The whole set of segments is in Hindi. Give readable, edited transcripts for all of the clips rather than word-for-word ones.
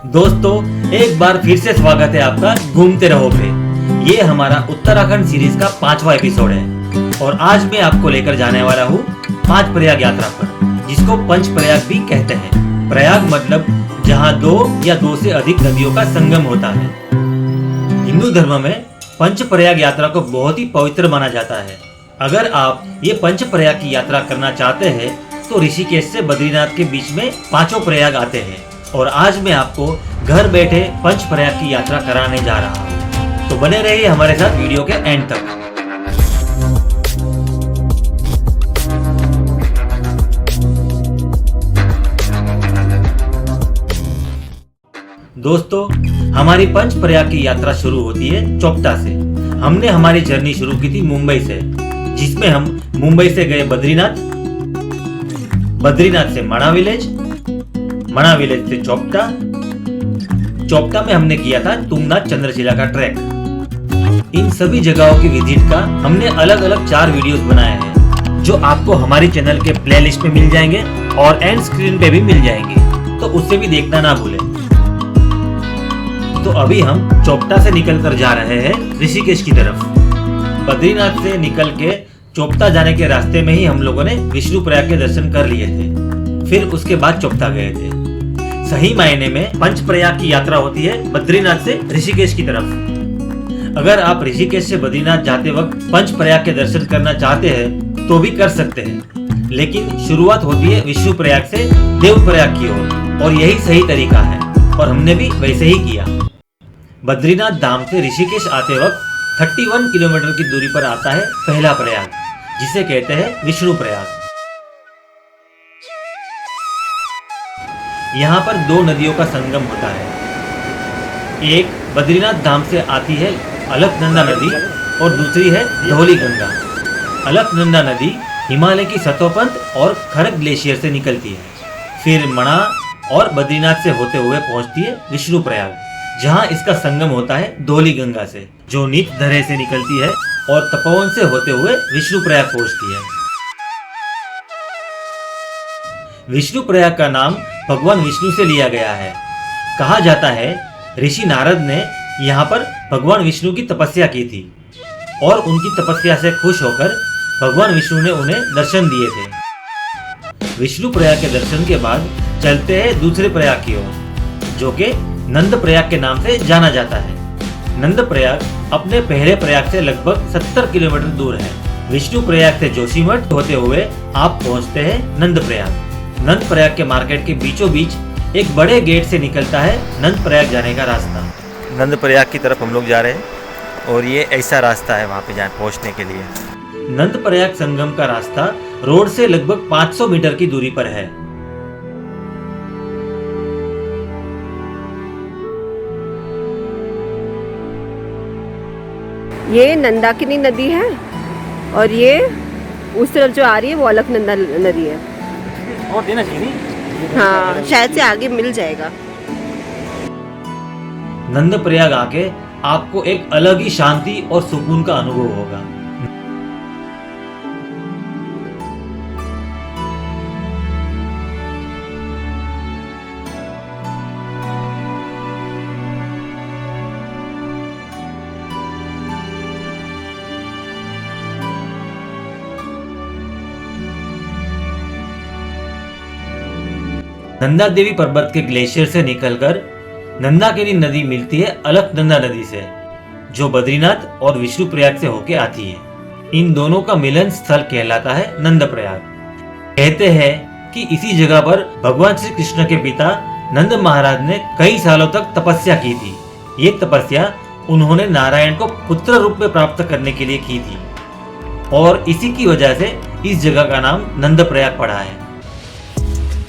दोस्तों, एक बार फिर से स्वागत है आपका घूमते रहो पे। ये हमारा उत्तराखंड सीरीज का 5वां एपिसोड है और आज मैं आपको लेकर जाने वाला हूँ 5 प्रयाग यात्रा पर, जिसको पंच प्रयाग भी कहते हैं। प्रयाग मतलब जहाँ 2 या 2 से अधिक नदियों का संगम होता है। हिंदू धर्म में पंच प्रयाग यात्रा को बहुत ही पवित्र माना जाता है। अगर आप ये पंच प्रयाग की यात्रा करना चाहते हैं तो ऋषिकेश से बद्रीनाथ के बीच में 5 प्रयाग आते हैं और आज मैं आपको घर बैठे पंच प्रयाग की यात्रा कराने जा रहा हूँ। तो बने रहिए हमारे साथ वीडियो के एंड तक। दोस्तों, हमारी पंच प्रयाग की यात्रा शुरू होती है चोपता से। हमने हमारी जर्नी शुरू की थी मुंबई से, जिसमें हम मुंबई से गए बद्रीनाथ, बद्रीनाथ से मणा विलेज, मणा विलेज से चोपता, चोपता में हमने किया था तुंगनाथ चंद्रशिला का ट्रैक। इन सभी जगहों की विजिट का हमने अलग अलग 4 वीडियोस बनाए हैं, जो आपको हमारी चैनल के प्लेलिस्ट में मिल जाएंगे और एंड स्क्रीन पे भी मिल जाएंगे, तो उससे भी देखना ना भूलें। तो अभी हम चोपता से निकल कर जा रहे हैं ऋषिकेश की तरफ। बद्रीनाथ से निकल के चोपता जाने के रास्ते में ही हम लोगों ने विष्णु प्रयाग के दर्शन कर लिए थे, फिर उसके बाद चोपता गए थे। सही मायने में पंच प्रयाग की यात्रा होती है बद्रीनाथ से ऋषिकेश की तरफ। अगर आप ऋषिकेश से बद्रीनाथ जाते वक्त पंच प्रयाग के दर्शन करना चाहते हैं तो भी कर सकते हैं, लेकिन शुरुआत होती है विष्णु प्रयाग से देव प्रयाग की ओर, और यही सही तरीका है और हमने भी वैसे ही किया। बद्रीनाथ धाम से ऋषिकेश आते वक्त 31 किलोमीटर की दूरी पर आता है पहला प्रयाग, जिसे कहते हैं विष्णु प्रयाग। यहाँ पर 2 नदियों का संगम होता है। एक बद्रीनाथ धाम से आती है अलकनंदा नदी और दूसरी है धौली गंगा। अलकनंदा नदी हिमालय की सतोपंत और खरक ग्लेशियर से निकलती है, फिर मणा और बद्रीनाथ से होते हुए पहुंचती है विष्णु प्रयाग, जहां इसका संगम होता है धौली गंगा से, जो नीच धरे से निकलती है और तपोवन से होते हुए विष्णु प्रयाग पहुंचती है। विष्णु प्रयाग का नाम भगवान विष्णु से लिया गया है। कहा जाता है ऋषि नारद ने यहाँ पर भगवान विष्णु की तपस्या की थी और उनकी तपस्या से खुश होकर भगवान विष्णु ने उन्हें दर्शन दिए थे। विष्णु प्रयाग के दर्शन के बाद चलते हैं दूसरे प्रयाग की ओर, जो कि नंद प्रयाग के नाम से जाना जाता है। नंद प्रयाग अपने पहले प्रयाग से लगभग 70 किलोमीटर दूर है। विष्णु प्रयाग से जोशीमठ होते हुए आप पहुंचते हैं नंद प्रयाग। नंद प्रयाग के मार्केट के बीचों बीच एक बड़े गेट से निकलता है नंद प्रयाग जाने का रास्ता। नंद प्रयाग की तरफ हम लोग जा रहे हैं और ये ऐसा रास्ता है वहाँ पे जाने पहुँचने के लिए। नंद प्रयाग संगम का रास्ता रोड से लगभग 500 मीटर की दूरी पर है। ये नंदाकिनी नदी है और ये उस तरफ जो आ रही है वो अलकनंदा नदी है। और देना चाहिए। हाँ, शायद से आगे मिल जाएगा। नंद प्रयाग आके आपको एक अलग ही शांति और सुकून का अनुभव होगा। नंदा देवी पर्वत के ग्लेशियर से निकलकर नंदाकिनी नदी मिलती है अलकनंदा नदी से, जो बद्रीनाथ और विष्णु प्रयाग से होके आती है। इन दोनों का मिलन स्थल कहलाता है नंद प्रयाग। कहते हैं कि इसी जगह पर भगवान श्री कृष्ण के पिता नंद महाराज ने कई सालों तक तपस्या की थी। ये तपस्या उन्होंने नारायण को पुत्र रूप में प्राप्त करने के लिए की थी और इसी की वजह से इस जगह का नाम नंद प्रयाग पड़ा है।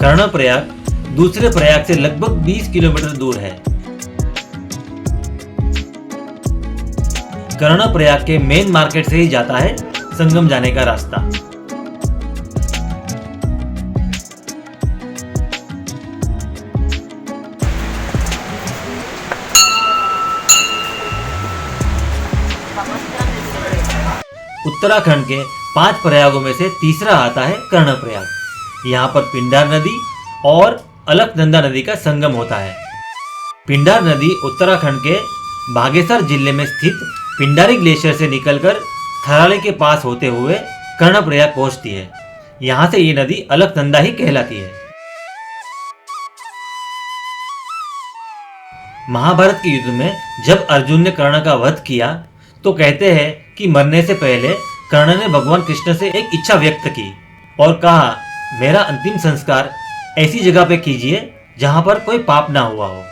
कर्ण प्रयाग दूसरे प्रयाग से लगभग 20 किलोमीटर दूर है। कर्ण प्रयाग के मेन मार्केट से ही जाता है संगम जाने का रास्ता। उत्तराखंड के 5 प्रयागों में से तीसरा आता है कर्ण प्रयाग। यहाँ पर पिंडार नदी और अलकनंदा नदी का संगम होता है। पिंडार नदी उत्तराखंड के बागेश्वर जिले में स्थित पिंडारी ग्लेशियर से निकलकर थराली के पास होते हुए कर्णप्रयाग पहुंचती है। यहाँ से ये नदी अलकनंदा ही कहलाती है। महाभारत के युद्ध में जब अर्जुन ने कर्ण का वध किया तो कहते हैं कि मरने से पहले कर्ण ने भगवान कृष्ण से एक इच्छा व्यक्त की और कहा, मेरा अंतिम संस्कार ऐसी जगह पे कीजिए जहां पर कोई पाप ना हुआ हो।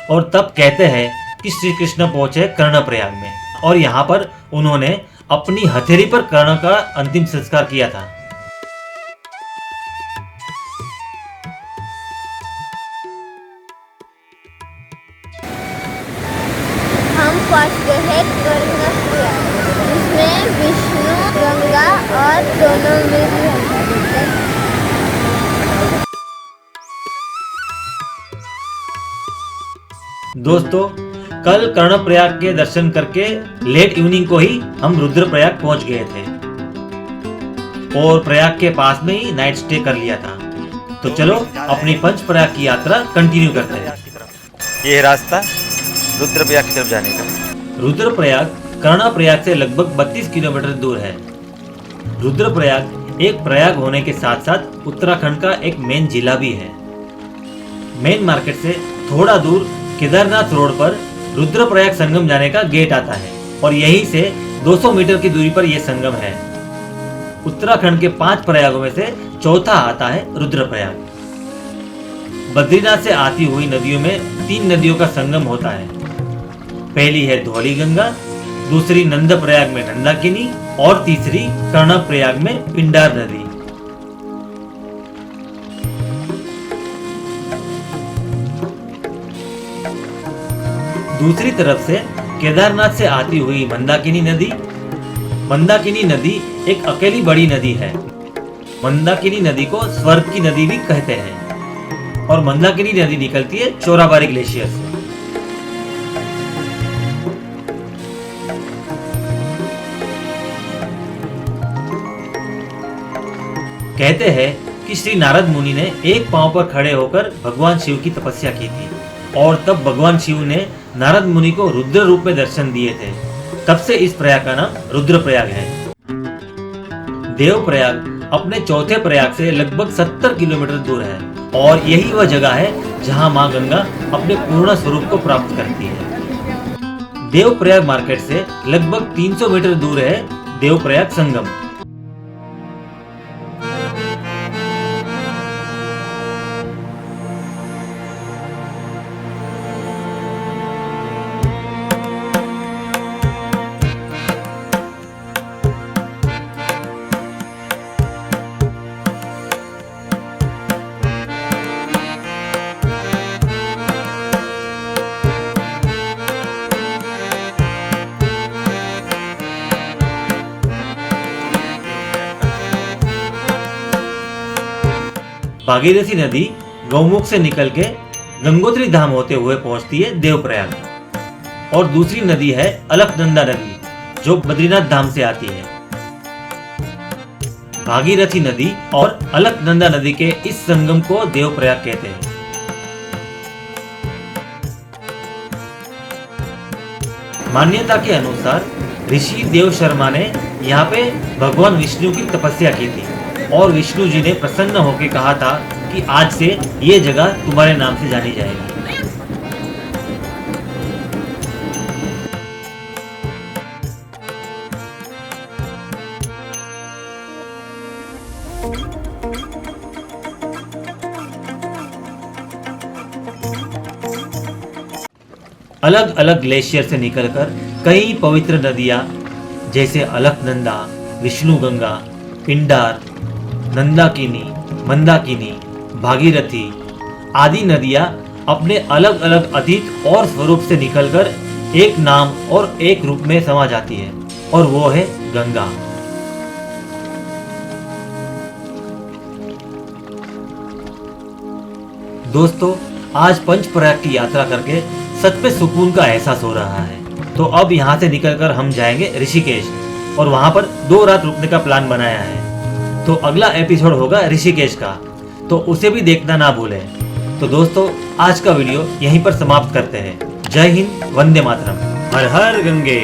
और तब कहते हैं कि श्री कृष्ण पहुंचे कर्णप्रयाग में और यहाँ पर उन्होंने अपनी हथेली पर कर्ण का अंतिम संस्कार किया था। हम पहुंच गए हैं कर्णप्रयाग, जिसमें विष्णु गंगा और दोनों मिल दोस्तों, कल कर्णप्रयाग के दर्शन करके लेट इवनिंग को ही हम रुद्रप्रयाग पहुंच गए थे और प्रयाग के पास में ही नाइट स्टे कर लिया था। तो चलो अपनी पंचप्रयाग की यात्रा कंटिन्यू करते हैं। ये है रास्ता रुद्रप्रयाग की तरफ जाने का। रुद्रप्रयाग कर्णप्रयाग से लगभग 32 किलोमीटर दूर है। रुद्रप्रयाग एक प्रयाग होने के साथ साथ उत्तराखंड का एक मेन जिला भी है। मेन मार्केट से थोड़ा दूर केदारनाथ रोड पर रुद्रप्रयाग संगम जाने का गेट आता है और यहीं से 200 मीटर की दूरी पर यह संगम है। उत्तराखंड के 5 प्रयागों में से चौथा आता है रुद्रप्रयाग। बद्रीनाथ से आती हुई नदियों में 3 नदियों का संगम होता है। पहली है धौली गंगा, दूसरी नंदप्रयाग में नंदाकिनी और तीसरी कर्णप्रयाग में पिंडार नदी। दूसरी तरफ से केदारनाथ से आती हुई मंदाकिनी नदी एक अकेली बड़ी नदी है। मंदाकिनी नदी को स्वर्ग की नदी भी कहते हैं और मंदाकिनी नदी निकलती है चोराबाड़ी ग्लेशियर से। कहते हैं कि श्री नारद मुनि ने एक पांव पर खड़े होकर भगवान शिव की तपस्या की थी और तब भगवान शिव ने नारद मुनि को रुद्र रूप में दर्शन दिए थे। तब से इस प्रयाग का नाम रुद्रप्रयाग है। देवप्रयाग अपने चौथे प्रयाग से लगभग 70 किलोमीटर दूर है और यही वह जगह है जहां मां गंगा अपने पूर्ण स्वरूप को प्राप्त करती है। देवप्रयाग मार्केट से लगभग 300 मीटर दूर है देवप्रयाग संगम। भागीरथी नदी गौमुख से निकल के गंगोत्री धाम होते हुए पहुंचती है देवप्रयाग और दूसरी नदी है अलकनंदा नदी जो बद्रीनाथ धाम से आती है। भागीरथी नदी और अलकनंदा नदी के इस संगम को देवप्रयाग कहते हैं। मान्यता के अनुसार ऋषि देव शर्मा ने यहाँ पे भगवान विष्णु की तपस्या की थी और विष्णु जी ने प्रसन्न होकर कहा था कि आज से ये जगह तुम्हारे नाम से जानी जाएगी। अलग अलग ग्लेशियर से निकलकर कई पवित्र नदियां जैसे अलकनंदा, विष्णु गंगा, पिंडार, नंदाकिनी, मंदाकिनी, भागीरथी आदि नदियां अपने अलग अलग अतीत और स्वरूप से निकलकर एक नाम और एक रूप में समा जाती है और वो है गंगा। दोस्तों, आज पंचप्रयाग की यात्रा करके सच में सुकून का एहसास हो रहा है। तो अब यहाँ से निकलकर हम जाएंगे ऋषिकेश और वहां पर 2 रात रुकने का प्लान बनाया है। तो अगला एपिसोड होगा ऋषिकेश का, तो उसे भी देखना ना भूलें। तो दोस्तों आज का वीडियो यहीं पर समाप्त करते हैं। जय हिंद, वंदे मातरम, हर हर गंगे।